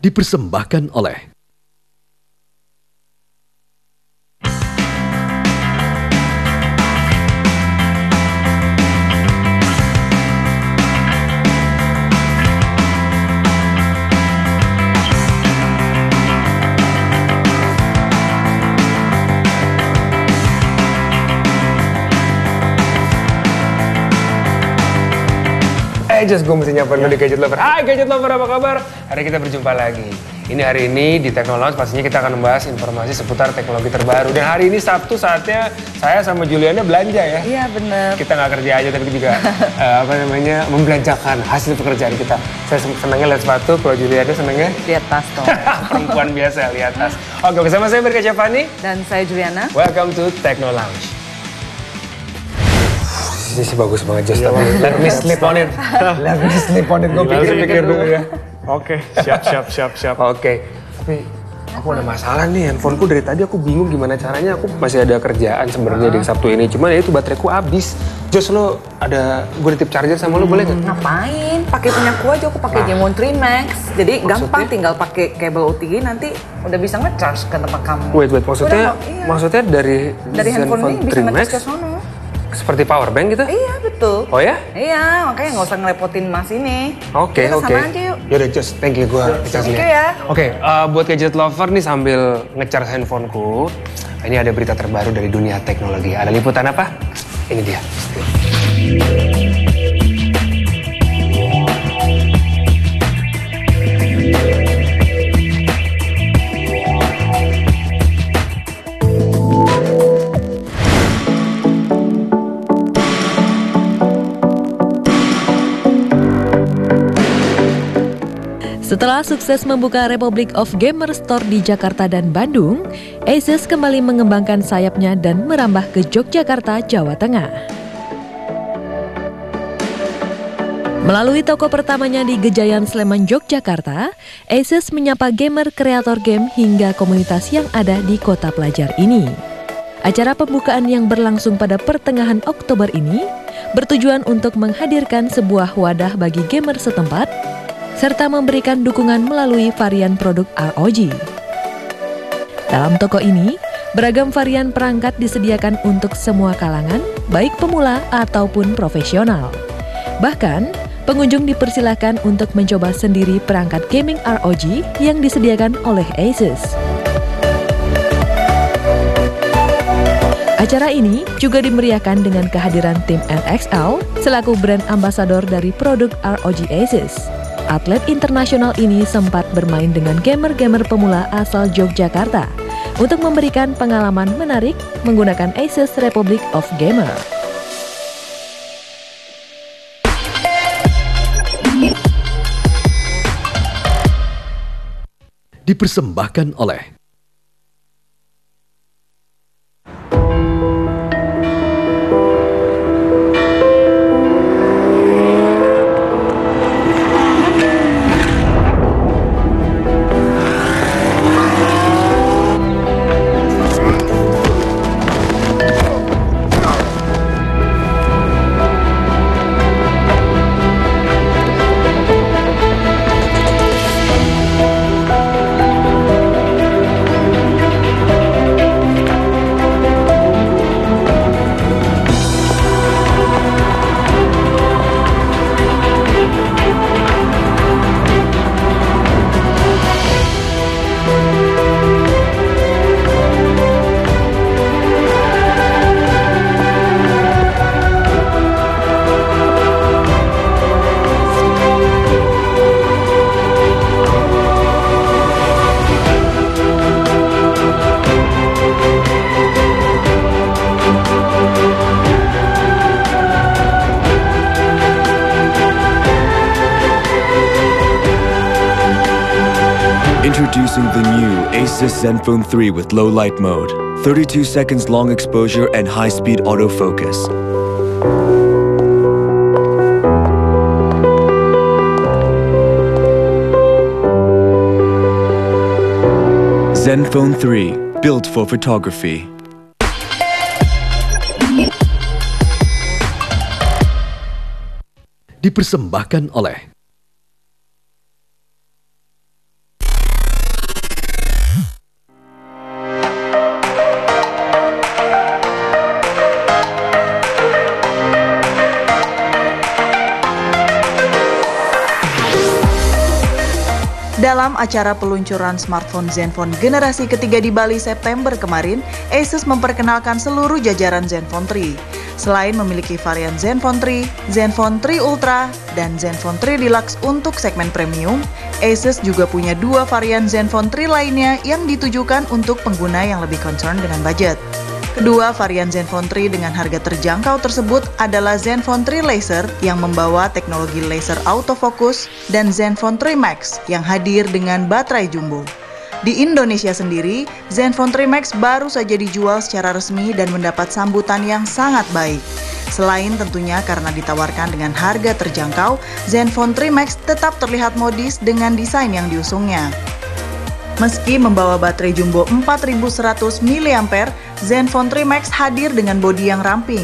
Dipersembahkan oleh Just gue mesti nyapa dulu di Gadget Lover. Hai Gadget Lover, apa kabar? Hari kita berjumpa lagi. Hari ini di Teknolounge pastinya kita akan membahas informasi seputar teknologi terbaru. Dan hari ini Sabtu saatnya saya sama Juliana belanja ya. Iya bener. Kita nggak kerja aja tapi juga membelanjakan hasil pekerjaan kita. Saya senangnya lihat sepatu, kalau Juliana senangnya lihat tas dong. Perempuan biasa lihat tas. Oke, bersama saya Berka Syafani. Dan saya Juliana. Welcome to Teknolounge. Ini sih bagus banget, Just. Let me sleep on it. Let me sleep on it. Gue pikir dulu ya. Oke, siap. Oke. Tapi aku ada masalah nih, handphoneku dari tadi aku bingung gimana caranya. Aku masih ada kerjaan sebenarnya di Sabtu ini. Cuman ya itu bateraiku habis. Just, lo ada, gue nitip charger sama lo boleh nggak? Ngapain? Pakai punyaku aja, aku pakai Gemon 3 Max. Jadi maksudnya? gampang, tinggal pakai kabel OTG nanti udah bisa nge-charge ke tempat kamu. Wait, maksudnya dari handphone ini bisa nge-charge ke sono. Seperti power bank gitu? Iya betul. Oh ya? Iya, makanya nggak usah ngerepotin Mas ini. Oke. Sana aja yuk. Yaudah, Just, thank you, gue ngecharge ya. Oke, buat Gadget Lover nih sambil ngecharge handphoneku, ini ada berita terbaru dari dunia teknologi. Ada liputan apa? Ini dia. Setelah sukses membuka Republic of Gamer Store di Jakarta dan Bandung, Asus kembali mengembangkan sayapnya dan merambah ke Yogyakarta, Jawa Tengah. Melalui toko pertamanya di Gejayan Sleman, Yogyakarta, Asus menyapa gamer kreator game hingga komunitas yang ada di kota pelajar ini. Acara pembukaan yang berlangsung pada pertengahan Oktober ini bertujuan untuk menghadirkan sebuah wadah bagi gamer setempat serta memberikan dukungan melalui varian produk ROG. Dalam toko ini, beragam varian perangkat disediakan untuk semua kalangan, baik pemula ataupun profesional. Bahkan, pengunjung dipersilakan untuk mencoba sendiri perangkat gaming ROG yang disediakan oleh Asus. Acara ini juga dimeriahkan dengan kehadiran tim NXL selaku brand ambasador dari produk ROG Asus. Atlet internasional ini sempat bermain dengan gamer-gamer pemula asal Yogyakarta untuk memberikan pengalaman menarik menggunakan Asus Republic of Gamer. dipersembahkan oleh Introducing the new Asus Zenfone 3 with low light mode, 32 seconds long exposure and high-speed autofocus. Zenfone 3, built for photography. dipersembahkan oleh Dalam acara peluncuran smartphone Zenfone generasi ketiga di Bali September kemarin, Asus memperkenalkan seluruh jajaran Zenfone 3. Selain memiliki varian Zenfone 3, Zenfone 3 Ultra, dan Zenfone 3 Deluxe untuk segmen premium, Asus juga punya dua varian Zenfone 3 lainnya yang ditujukan untuk pengguna yang lebih concern dengan budget. Kedua varian Zenfone 3 dengan harga terjangkau tersebut adalah Zenfone 3 Laser yang membawa teknologi laser autofocus dan Zenfone 3 Max yang hadir dengan baterai jumbo. Di Indonesia sendiri, Zenfone 3 Max baru saja dijual secara resmi dan mendapat sambutan yang sangat baik. Selain tentunya karena ditawarkan dengan harga terjangkau, Zenfone 3 Max tetap terlihat modis dengan desain yang diusungnya. Meski membawa baterai jumbo 4100 mAh, Zenfone 3 Max hadir dengan bodi yang ramping.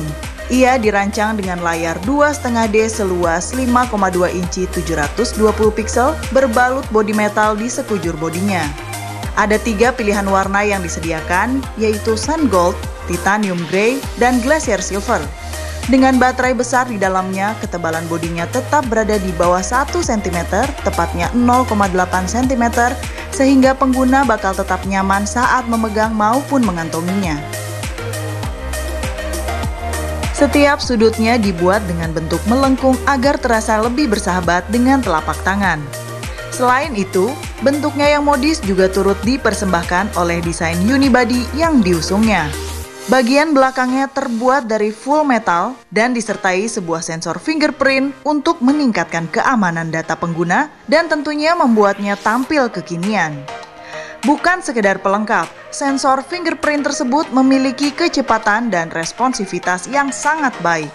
Ia dirancang dengan layar 2,5D seluas 5,2 inci 720 piksel berbalut bodi metal di sekujur bodinya. Ada 3 pilihan warna yang disediakan, yaitu Sun Gold, Titanium Grey, dan Glacier Silver. Dengan baterai besar di dalamnya, ketebalan bodinya tetap berada di bawah 1 cm, tepatnya 0,8 cm, sehingga pengguna bakal tetap nyaman saat memegang maupun mengantonginya. Setiap sudutnya dibuat dengan bentuk melengkung agar terasa lebih bersahabat dengan telapak tangan. Selain itu, bentuknya yang modis juga turut dipersembahkan oleh desain unibody yang diusungnya. Bagian belakangnya terbuat dari full metal dan disertai sebuah sensor fingerprint untuk meningkatkan keamanan data pengguna dan tentunya membuatnya tampil kekinian. Bukan sekedar pelengkap, sensor fingerprint tersebut memiliki kecepatan dan responsivitas yang sangat baik.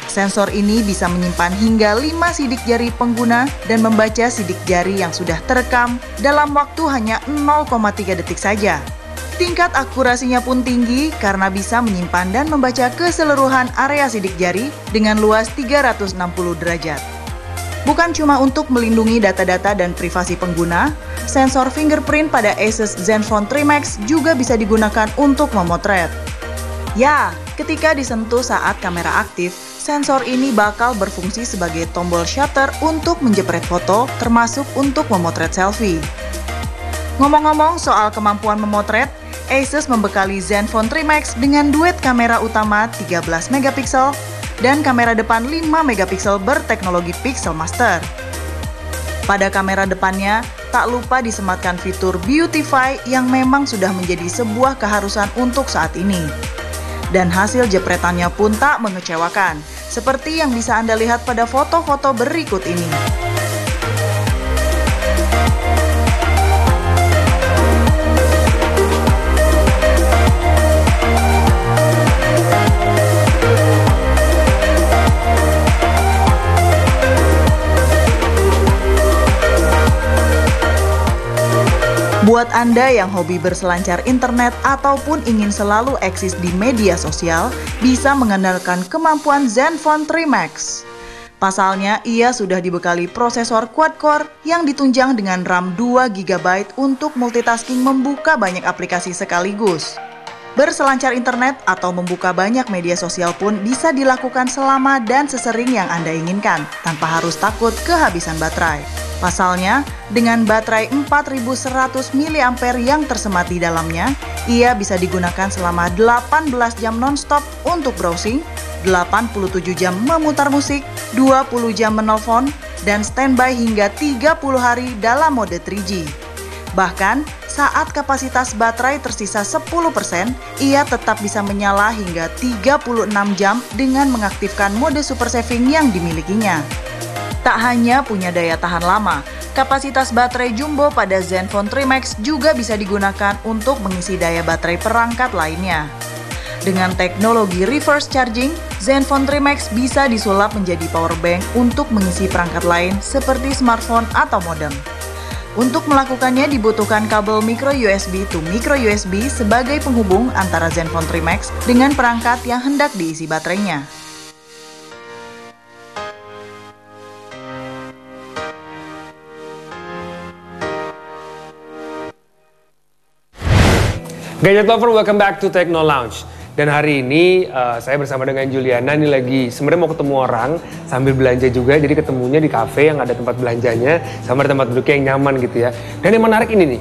Sensor ini bisa menyimpan hingga 5 sidik jari pengguna dan membaca sidik jari yang sudah terekam dalam waktu hanya 0,3 detik saja. Tingkat akurasinya pun tinggi karena bisa menyimpan dan membaca keseluruhan area sidik jari dengan luas 360 derajat. Bukan cuma untuk melindungi data-data dan privasi pengguna, sensor fingerprint pada Asus Zenfone 3 Max juga bisa digunakan untuk memotret. Ya, ketika disentuh saat kamera aktif, sensor ini bakal berfungsi sebagai tombol shutter untuk menjepret foto, termasuk untuk memotret selfie. Ngomong-ngomong soal kemampuan memotret, Asus membekali Zenfone 3 Max dengan duet kamera utama 13 megapiksel dan kamera depan 5 megapiksel berteknologi Pixel Master. Pada kamera depannya, tak lupa disematkan fitur Beautify yang memang sudah menjadi sebuah keharusan untuk saat ini. Dan hasil jepretannya pun tak mengecewakan, seperti yang bisa Anda lihat pada foto-foto berikut ini. Buat Anda yang hobi berselancar internet ataupun ingin selalu eksis di media sosial, bisa mengandalkan kemampuan Zenfone 3 Max. Pasalnya, ia sudah dibekali prosesor quad-core yang ditunjang dengan RAM 2 GB untuk multitasking membuka banyak aplikasi sekaligus. Berselancar internet atau membuka banyak media sosial pun bisa dilakukan selama dan sesering yang Anda inginkan, tanpa harus takut kehabisan baterai. Pasalnya, dengan baterai 4100 mAh yang tersemat di dalamnya, ia bisa digunakan selama 18 jam non-stop untuk browsing, 87 jam memutar musik, 20 jam menelpon, dan standby hingga 30 hari dalam mode 3G. Bahkan, saat kapasitas baterai tersisa 10%, ia tetap bisa menyala hingga 36 jam dengan mengaktifkan mode super saving yang dimilikinya. Tak hanya punya daya tahan lama, kapasitas baterai jumbo pada Zenfone 3 Max juga bisa digunakan untuk mengisi daya baterai perangkat lainnya. Dengan teknologi reverse charging, Zenfone 3 Max bisa disulap menjadi power bank untuk mengisi perangkat lain seperti smartphone atau modem. Untuk melakukannya dibutuhkan kabel micro USB to micro USB sebagai penghubung antara Zenfone 3 Max dengan perangkat yang hendak diisi baterainya. Gadget Lover, welcome back to Techno Lounge. Dan hari ini saya bersama dengan Juliana nih lagi sebenarnya mau ketemu orang sambil belanja juga. Jadi ketemunya di kafe yang ada tempat belanjanya sama ada tempat duduknya yang nyaman gitu ya. Dan yang menarik ini nih,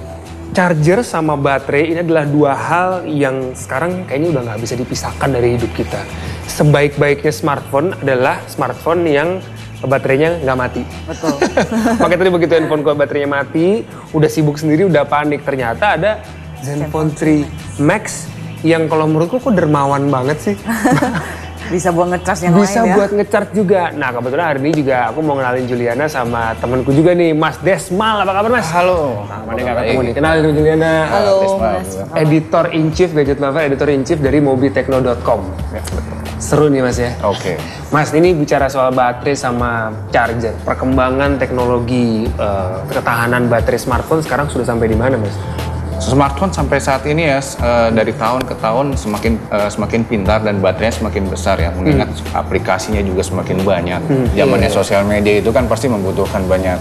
charger sama baterai ini adalah dua hal yang sekarang kayaknya udah nggak bisa dipisahkan dari hidup kita. Sebaik-baiknya smartphone adalah smartphone yang baterainya nggak mati. Betul. Makanya tadi begitu handphone gue baterainya mati, udah sibuk sendiri, udah panik. Ternyata ada Zenfone 3 Max yang kalau menurutku kok dermawan banget sih. Bisa buat ngecas yang Bisa lain ya. buat ngecharge juga. Nah kebetulan hari ini juga aku mau kenalin Juliana sama temanku juga nih, Mas Desmal. Apa kabar Mas? Halo. Nah, mana nggak ketemu nih. Kenalin dulu Juliana. Halo, Desmal. Mas. Editor in Chief, Gadget Lover, Editor in Chief dari mobitechno.com. Seru nih Mas ya. Oke. Mas, ini bicara soal baterai sama charger. Perkembangan teknologi ketahanan baterai smartphone sekarang sudah sampai di mana Mas? Smartphone sampai saat ini ya dari tahun ke tahun semakin pintar dan baterainya semakin besar ya. Mengingat aplikasinya juga semakin banyak. Zamannya sosial media itu kan pasti membutuhkan banyak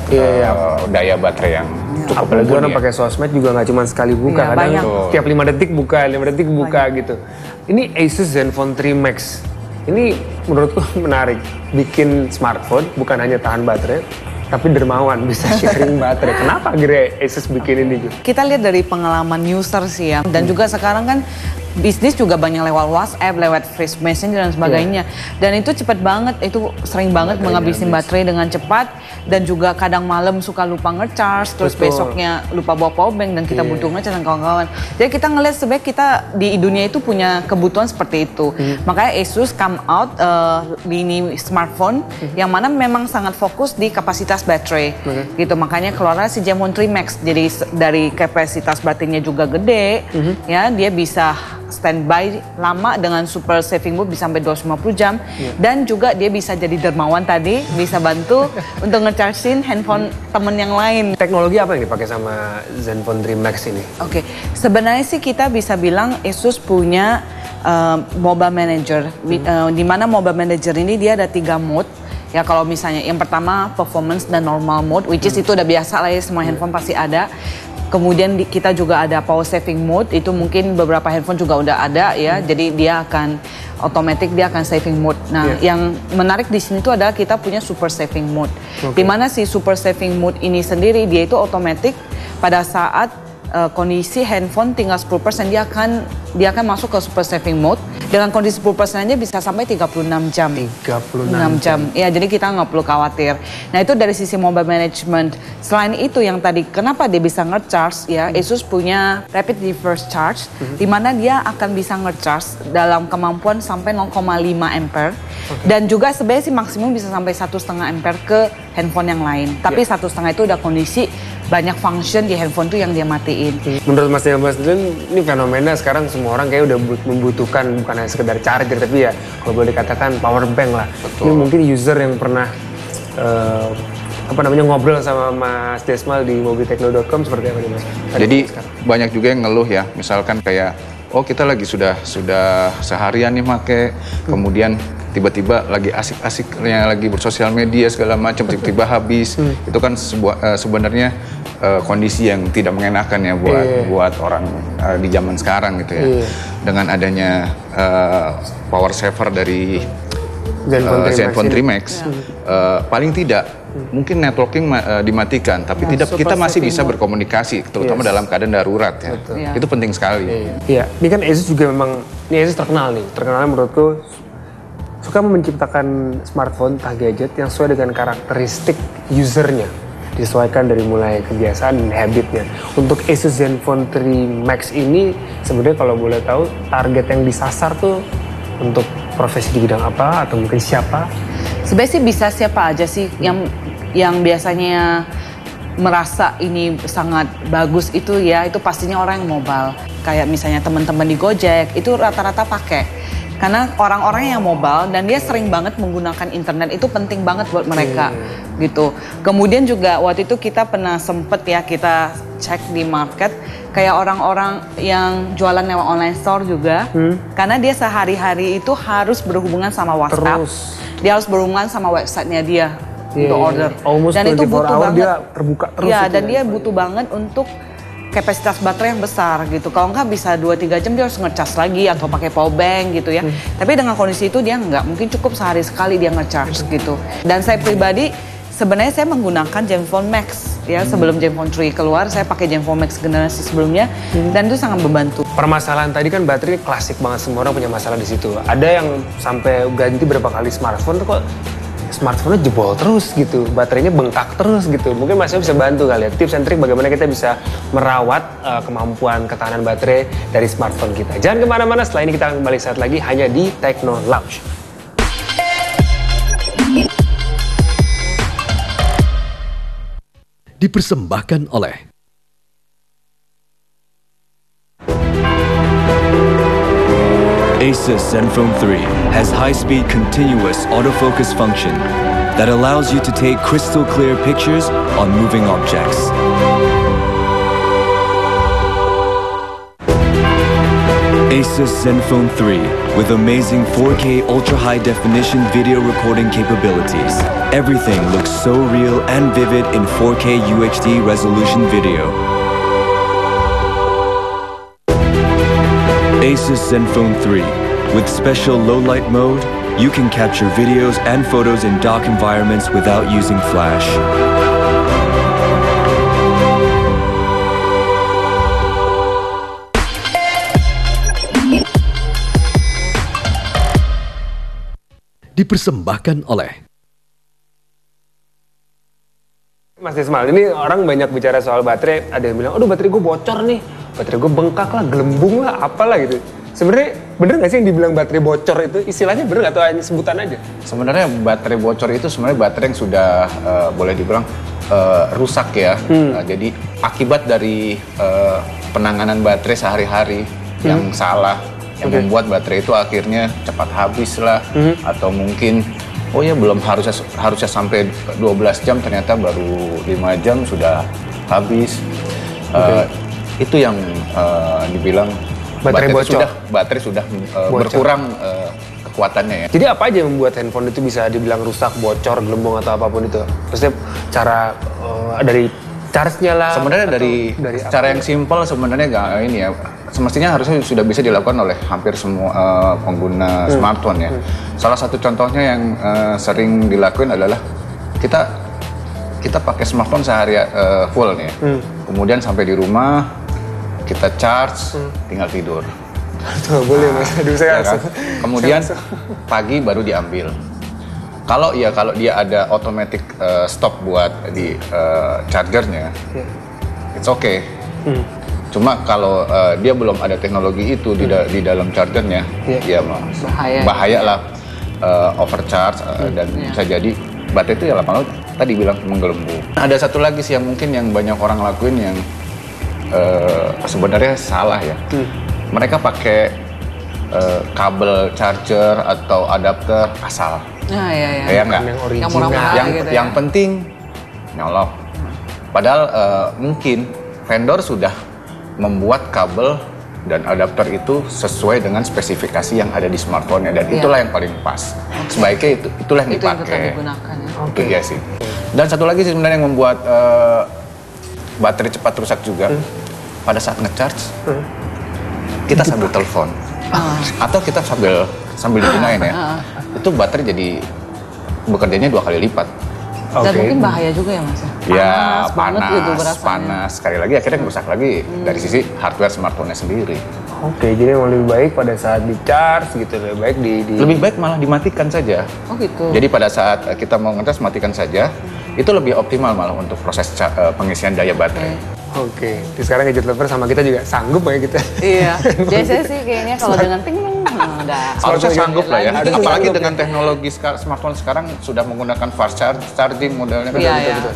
daya baterai yang cukup Apalagi mumpuni orang ya. pakai sosmed juga nggak cuma sekali buka, Iya, kadang banyak. tiap 5 detik buka, 5 detik buka gitu. Ini Asus Zenfone 3 Max. Ini menurutku menarik. Bikin smartphone bukan hanya tahan baterai, tapi dermawan, bisa sharing baterai. Kenapa akhirnya Asus bikin ini gitu? Kita lihat dari pengalaman user sih ya. Dan juga sekarang kan bisnis juga banyak lewat WhatsApp, lewat Face Messenger dan sebagainya. Dan itu cepat banget, itu sering banget menghabisin baterai dengan cepat. Dan juga kadang malam suka lupa ngecharge, terus Betul. besoknya lupa bawa power bank dan kita butuh ngecharge dan kawan-kawan. Jadi kita ngelihat sebenarnya kita di dunia itu punya kebutuhan seperti itu. Makanya Asus come out ini smartphone yang mana memang sangat fokus di kapasitas baterai. Gitu, makanya keluarlah si Zenfone 3 Max. Jadi dari kapasitas baterainya juga gede, ya dia bisa standby lama dengan super saving mode bisa sampai 250 jam dan juga dia bisa jadi dermawan tadi, bisa bantu untuk ngechargein handphone temen yang lain. Teknologi apa yang dipakai sama Zenfone 3 Max ini? Oke, sebenarnya sih kita bisa bilang Asus punya mobile manager, di mana mobile manager ini dia ada 3 mode. Ya kalau misalnya yang pertama performance dan normal mode, which is itu udah biasa lah ya, semua handphone pasti ada. Kemudian kita juga ada power saving mode, itu mungkin beberapa handphone juga udah ada ya. Jadi dia akan otomatis dia akan saving mode. Nah, yang menarik di sini tuh adalah kita punya super saving mode. Di mana si super saving mode ini sendiri dia itu otomatis pada saat kondisi handphone tinggal 10% dia akan masuk ke super saving mode. Dengan kondisi 10% aja bisa sampai 36 jam. 36 jam. Ya, jadi kita nggak perlu khawatir. Nah, itu dari sisi mobile management. Selain itu yang tadi kenapa dia bisa nge-charge ya, Asus punya rapid reverse charge di mana dia akan bisa nge-charge dalam kemampuan sampai 0,5 ampere. Dan juga sebenarnya sih maksimum bisa sampai 1,5 ampere ke handphone yang lain. Tapi 1,5 itu udah kondisi banyak function di handphone tuh yang dia matiin. Menurut Mas Delmas ini fenomena sekarang semua orang kayak udah membutuhkan bukan hanya sekedar charger tapi ya kalau boleh dikatakan power bank lah. Ini mungkin user yang pernah ngobrol sama Mas Desmal di mobitechno.com seperti apa nih Mas? Jadi banyak juga yang ngeluh ya, misalkan kayak oh kita lagi sudah seharian nih make, kemudian tiba-tiba lagi asik-asiknya lagi bersosial media segala macam tiba-tiba habis. Itu kan sebenarnya kondisi yang tidak mengenakan ya buat orang di zaman sekarang gitu ya. Dengan adanya power saver dari Zenfone 3 Max, paling tidak mungkin networking dimatikan, tapi kita masih bisa berkomunikasi, terutama dalam keadaan darurat ya. Itu penting sekali. Iya, ini kan Asus juga memang, ini Asus terkenalnya menurutku suka menciptakan smartphone entah gadget yang sesuai dengan karakteristik usernya. Disesuaikan dari mulai kebiasaan dan habitnya. Untuk Asus Zenfone 3 Max ini sebenarnya kalau boleh tahu target yang disasar tuh untuk profesi di bidang apa atau mungkin siapa? Sebenarnya sih bisa siapa aja sih yang biasanya merasa ini sangat bagus itu ya, itu pastinya orang yang mobile. Kayak misalnya teman-teman di Gojek itu rata-rata pakai. Karena orang-orang yang mobile dan dia sering banget menggunakan internet itu penting banget buat mereka gitu. Kemudian juga waktu itu kita pernah sempet ya kita cek di market kayak orang-orang yang jualan lewat online store juga. Karena dia sehari-hari itu harus berhubungan sama WhatsApp. Dia harus berhubungan sama websitenya dia untuk order. Almost Dan itu 24 butuh hour banget. dia terbuka terus. Ya, itu dan ya. dia butuh banget untuk kapasitas baterai yang besar gitu. Kalau nggak bisa 2-3 jam dia harus ngecas lagi atau pakai power bank gitu ya. Tapi dengan kondisi itu dia nggak, mungkin cukup sehari sekali dia ngecharge gitu. Dan saya pribadi sebenarnya saya menggunakan Zenfone Max ya, sebelum Zenfone 3 keluar saya pakai Zenfone Max generasi sebelumnya dan itu sangat membantu. Permasalahan tadi kan baterai klasik banget, semua orang punya masalah di situ. Ada yang sampai ganti berapa kali smartphone tuh kok smartphone-nya jebol terus gitu, baterainya bengkak terus gitu. Mungkin Mas Yo bisa bantu kali ya, tips and trik bagaimana kita bisa merawat kemampuan ketahanan baterai dari smartphone kita. Jangan kemana-mana, setelah ini kita akan kembali saat lagi hanya di Techno Lounge. Dipersembahkan oleh Asus Zenfone 3 has high-speed continuous autofocus function that allows you to take crystal clear pictures on moving objects. Asus Zenfone 3 with amazing 4K ultra-high definition video recording capabilities. Everything looks so real and vivid in 4K UHD resolution video. Asus Zenfone 3. With special low-light mode, you can capture videos and photos in dark environments without using flash. dipersembahkan oleh Mas Ismail, ini orang banyak bicara soal baterai, ada yang bilang, aduh baterai gue bocor nih, baterai gue bengkak lah, gelembung lah, apalah gitu. Sebenarnya bener nggak sih yang dibilang baterai bocor itu, istilahnya bener atau hanya sebutan aja? Sebenarnya baterai bocor itu sebenarnya baterai yang sudah boleh dibilang rusak ya. Jadi akibat dari penanganan baterai sehari-hari yang salah, yang membuat baterai itu akhirnya cepat habis lah, atau mungkin oh ya belum harusnya sampai 12 jam ternyata baru 5 jam sudah habis. Itu yang dibilang baterai sudah berkurang kekuatannya ya. Jadi apa aja yang membuat handphone itu bisa dibilang rusak, bocor, gelembung atau apapun itu? Maksudnya cara dari charge-nya lah. Sebenarnya dari cara yang simpel sebenarnya nggak ini ya. Semestinya harusnya sudah bisa dilakukan oleh hampir semua pengguna smartphone ya. Salah satu contohnya yang sering dilakuin adalah kita pakai smartphone sehari full nih. Kemudian sampai di rumah kita charge, tinggal tidur. Tuh, boleh Mas. Aduh, saya ya kan? Kemudian pagi baru diambil. Kalau dia ada automatic stop buat di chargernya, it's okay. Cuma kalau dia belum ada teknologi itu di dalam chargernya, ya bahaya lah overcharge dan bisa jadi baterai itu ya lama-lama tadi bilang menggelembung. Ada satu lagi sih yang mungkin yang banyak orang lakuin yang sebenarnya salah ya. Mereka pakai kabel charger atau adapter asal. Ya enggak? Yang original. Yang murah-murah gitu Yang penting nyolok. Padahal mungkin vendor sudah membuat kabel dan adapter itu sesuai dengan spesifikasi yang ada di smartphone-nya dan itulah yang paling pas. Sebaiknya itulah yang dipakai. Itu dia sih. Dan satu lagi sih sebenarnya yang membuat baterai cepat rusak juga. Pada saat ngecharge, kita sambil telepon atau kita sambil digunain ya. Itu baterai jadi bekerjanya 2 kali lipat. Dan mungkin bahaya juga ya Mas? Panas. Sekali lagi akhirnya rusak lagi dari sisi hardware smartphone-nya sendiri. Oke, jadi yang lebih baik pada saat di charge gitu, lebih baik Lebih baik malah dimatikan saja. Oh gitu. Jadi pada saat kita mau ngecas matikan saja, itu lebih optimal malah untuk proses pengisian daya baterai. Oke, di sekarang gadget lover sama kita juga sanggup ya kita. Iya, biasanya sih kayaknya kalau dengan ting udah. Harusnya sanggup lah ya. Harusnya Apalagi sanggup dengan teknologi smartphone sekarang sudah menggunakan fast charging modelnya kan. Iya.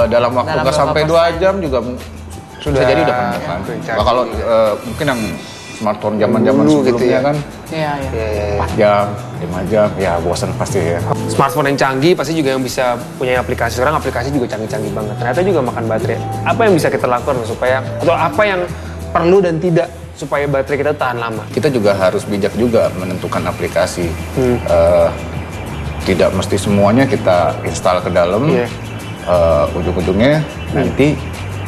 Dalam waktu nggak sampai 2 jam juga sudah jadi udah penuh kan. Kalau mungkin yang smartphone zaman-zaman sebelumnya gitu ya. kan. Iya. 4 jam, 5 jam, ya bosan pasti ya. Smartphone yang canggih pasti juga yang bisa punya aplikasi. Sekarang aplikasi juga canggih-canggih banget. Ternyata juga makan baterai. Apa yang bisa kita lakukan supaya, atau apa yang perlu dan tidak supaya baterai kita tahan lama? Kita juga harus bijak juga menentukan aplikasi. Tidak mesti semuanya kita install ke dalam. Ujung-ujungnya nanti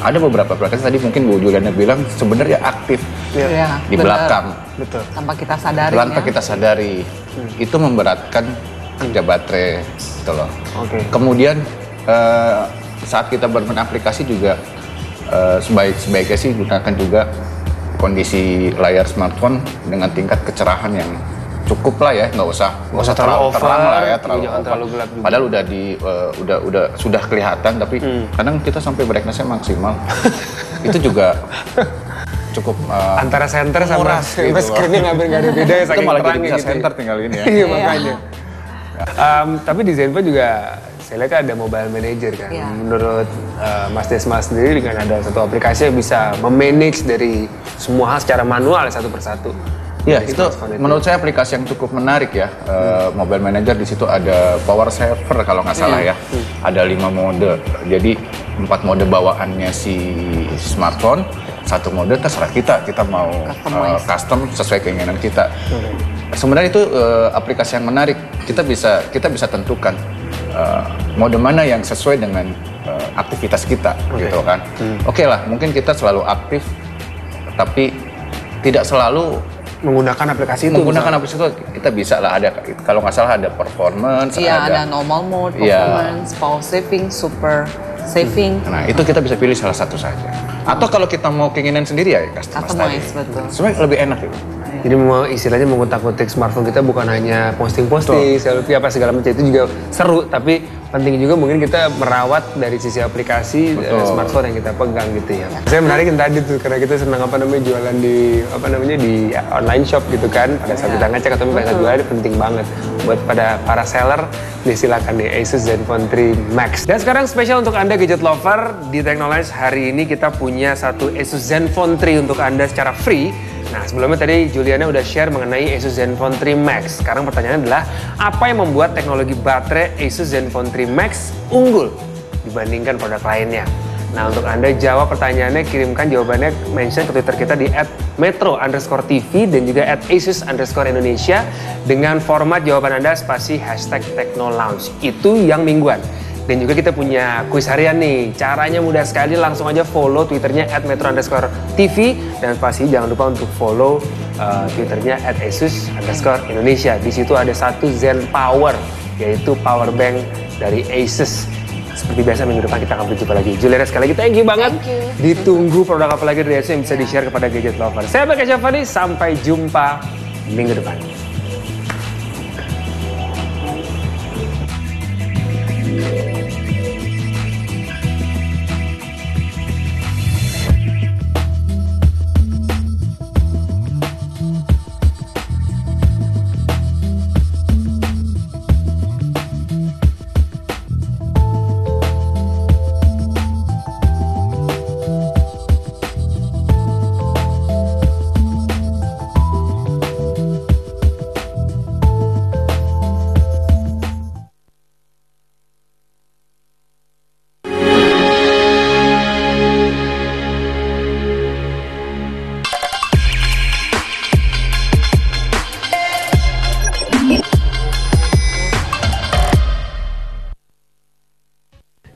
ada beberapa aplikasi tadi mungkin Bu Juliana bilang sebenarnya aktif Iya, di benar. belakang. Betul. Tanpa kita sadari Tanpa ya. kita sadari. Itu memberatkan kerja baterai gitu loh. Oke. Kemudian saat kita bermain aplikasi juga sebaiknya sih gunakan juga kondisi layar smartphone dengan tingkat kecerahan yang cukup lah ya, nggak usah terlalu over, terang lah ya, terlalu jangan over. terlalu gelap juga. Padahal udah sudah kelihatan, tapi kadang kita sampai brightness-nya maksimal. Itu juga cukup Antara center sama menguras gitu loh. screen-nya nggak ada beda ya, Itu saking malah jadi terangnya bisa gitu. center tinggal ini ya. Iya makanya. Tapi di Zenfone juga saya lihat ada mobile manager kan. Iya. Menurut Mas Desma sendiri dengan ada satu aplikasi yang bisa memanage dari semua hal secara manual satu persatu. Ya, Dari itu smartphone menurut saya aplikasi yang cukup menarik ya. Mobile Manager di situ ada power saver kalau nggak salah ya. Ada 5 mode. Jadi 4 mode bawaannya si smartphone, 1 mode terserah kita mau custom sesuai keinginan kita. Sebenarnya itu aplikasi yang menarik. Kita bisa tentukan mode mana yang sesuai dengan aktivitas kita gitu kan. Oke lah, mungkin kita selalu aktif tapi tidak selalu Menggunakan aplikasi itu. menggunakan aplikasi itu. Kita bisa lah, ada kalau nggak salah ada performance, Iya, ada normal mode, Iya. performance, power saving, super saving. Nah, itu kita bisa pilih salah satu saja. Atau kalau kita mau keinginan sendiri ya customize tadi. Customize, betul. Sebenarnya lebih enak itu. Jadi istilahnya mengutak-utik smartphone kita bukan hanya posting-posting, selfie apa segala macam, itu juga seru, tapi penting juga mungkin kita merawat dari sisi aplikasi smartphone yang kita pegang gitu ya. Saya menarikin tadi tuh karena kita senang jualan di di online shop gitu kan. Pada saat kita ngecek atau pada saat jualan itu penting banget buat pada para seller. Nih silakan nih Asus Zenfone 3 Max. Dan sekarang spesial untuk Anda gadget lover di Technology hari ini kita punya satu Asus Zenfone 3 untuk Anda secara free. Nah, sebelumnya tadi Juliana udah share mengenai Asus Zenfone 3 Max. Sekarang pertanyaannya adalah, apa yang membuat teknologi baterai Asus Zenfone 3 Max unggul dibandingkan produk lainnya? Nah, untuk Anda jawab pertanyaannya, kirimkan jawabannya, mention ke Twitter kita di @metro_tv dan juga @asus_indonesia dengan format jawaban Anda spasi #technolounge. Itu yang mingguan. Dan juga kita punya kuis harian nih. Caranya mudah sekali, langsung aja follow Twitternya @metro_tv dan pasti jangan lupa untuk follow Twitternya @asus_indonesia. Di situ ada satu Zen Power, yaitu power bank dari Asus. Seperti biasa minggu depan kita akan berjumpa lagi. Juliana, sekali lagi thank you banget. Ditunggu produk apa lagi dari Asus yang bisa di-share kepada gadget lover. Saya Baga Syafani, sampai jumpa minggu depan.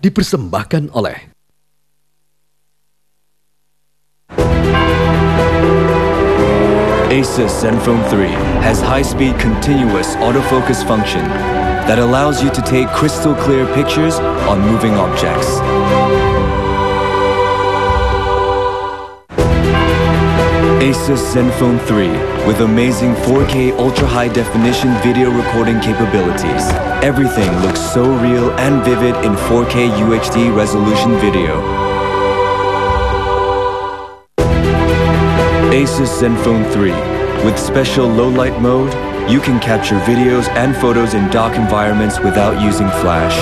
Dipersembahkan oleh Asus Zenfone 3 has high-speed continuous autofocus function that allows you to take crystal clear pictures on moving objects. Asus Zenfone 3 with amazing 4K ultra-high definition video recording capabilities. Everything looks so real and vivid in 4K UHD resolution video. Asus Zenfone 3 with special low light mode, you can capture videos and photos in dark environments without using flash.